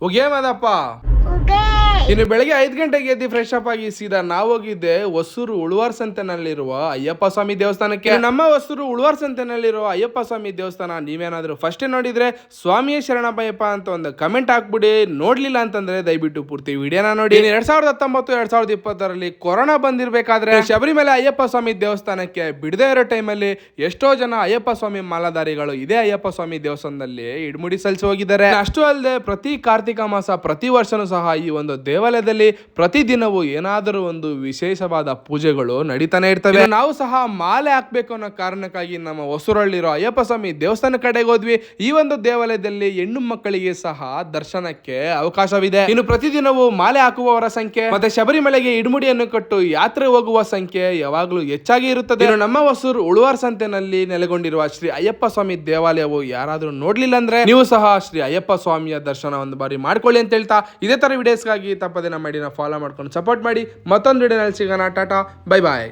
ಹೋಗ್ಯೇಮದಪ್ಪ ಇನ್ನು ಬೆಳಗ್ಗೆ 5 ಗಂಟೆಗೆ ಎದ್ದು ಫ್ರೆಶ್ ಅಪ್ ಆಗಿ ಸೀದಾ ನಾವು ಹೋಗಿದ್ದೆ ಹೊಸೂರು ಉಳುವಾರ್ ಸಂತೆನಲ್ಲಿರುವ ಅಯ್ಯಪ್ಪ ಸ್ವಾಮಿ ದೇವಸ್ಥಾನಕ್ಕೆ. ನಮ್ಮ ಹೊಸೂರು ಉಳುವಾರ್ ಸಂತೆನಲ್ಲಿರುವ ಅಯ್ಯಪ್ಪ ಸ್ವಾಮಿ ದೇವಸ್ಥಾನ ನೀವೇನಾದ್ರೂ ಫಸ್ಟ್ ನೋಡಿದ್ರೆ ಸ್ವಾಮಿಯೇ ಶರಣಪ್ಪಯ್ಯಪ್ಪ ಅಂತ ಒಂದು ಕಮೆಂಟ್ ಹಾಕ್ಬಿಡಿ. ನೋಡ್ಲಿಲ್ಲ ಅಂತಂದ್ರೆ ದಯವಿಟ್ಟು ಪೂರ್ತಿ ವಿಡಿಯೋನ ನೋಡಿ. 2019-2020 ಕೊರೋನಾ ಬಂದಿರ್ಬೇಕಾದ್ರೆ ಶಬರಿಮಲೆ ಅಯ್ಯಪ್ಪ ಸ್ವಾಮಿ ದೇವಸ್ಥಾನಕ್ಕೆ ಬಿಡದೇ ಇರೋ ಟೈಮಲ್ಲಿ ಎಷ್ಟೋ ಜನ ಅಯ್ಯಪ್ಪ ಸ್ವಾಮಿ ಮಾಲಾಧಾರಿಗಳು ಇದೇ ಅಯ್ಯಪ್ಪ ಸ್ವಾಮಿ ದೇವಸ್ಥಾನದಲ್ಲಿ ಇಡ್ಮುಡಿ ಸಲ್ಲಿಸಿ ಹೋಗಿದ್ದಾರೆ. ಅಷ್ಟು ಅಲ್ಲದೆ ಪ್ರತಿ ಕಾರ್ತಿಕ ಮಾಸ ಪ್ರತಿ ವರ್ಷನೂ ಸಹ ಈ ಒಂದು ದೇವಾಲಯದಲ್ಲಿ ಪ್ರತಿದಿನವೂ ಏನಾದರೂ ಒಂದು ವಿಶೇಷವಾದ ಪೂಜೆಗಳು ನಡೀತಾನೆ ಇರ್ತವೆ. ನಾವು ಸಹ ಮಾಲೆ ಹಾಕ್ಬೇಕು ಅನ್ನೋ ಕಾರಣಕ್ಕಾಗಿ ನಮ್ಮ ಹೊಸೂರಲ್ಲಿರೋ ಅಯ್ಯಪ್ಪ ಸ್ವಾಮಿ ದೇವಸ್ಥಾನ ಕಡೆಗೆ ಹೋದ್ವಿ. ಈ ಒಂದು ದೇವಾಲಯದಲ್ಲಿ ಹೆಣ್ಣು ಮಕ್ಕಳಿಗೆ ಸಹ ದರ್ಶನಕ್ಕೆ ಅವಕಾಶವಿದೆ. ಇನ್ನು ಪ್ರತಿದಿನವೂ ಮಾಲೆ ಹಾಕುವವರ ಸಂಖ್ಯೆ ಮತ್ತೆ ಶಬರಿಮಲೆಗೆ ಇಡ್ಮುಡಿಯನ್ನು ಕಟ್ಟು ಯಾತ್ರೆ ಹೋಗುವ ಸಂಖ್ಯೆ ಯಾವಾಗಲೂ ಹೆಚ್ಚಾಗಿ ಇರುತ್ತದೆ. ಇನ್ನು ನಮ್ಮ ಹೊಸೂರು ಉಳುವಾರ್ ಸಂತೆನಲ್ಲಿ ನೆಲೆಗೊಂಡಿರುವ ಶ್ರೀ ಅಯ್ಯಪ್ಪ ಸ್ವಾಮಿ ದೇವಾಲಯವು ಯಾರಾದ್ರೂ ನೋಡ್ಲಿಲ್ಲ ಅಂದ್ರೆ ನೀವು ಸಹ ಶ್ರೀ ಅಯ್ಯಪ್ಪ ಸ್ವಾಮಿಯ ದರ್ಶನ ಒಂದು ಬಾರಿ ಮಾಡ್ಕೊಳ್ಳಿ ಅಂತ ಹೇಳ್ತಾ ಇದೇ ತರ ವಿಡಿಯೋಸ್ಗಾಗಿ ತಪ್ಪದೆ ನಮ್ಮ ಐಡಿನ ಫಾಲೋ ಮಾಡ್ಕೊಂಡು ಸಪೋರ್ಟ್ ಮಾಡಿ. ಮತ್ತೊಂದು ವಿಡಿಯೋನಲ್ಲಿ ಸಿಗೋಣ. ಟಾಟಾ, ಬೈ ಬಾಯ್.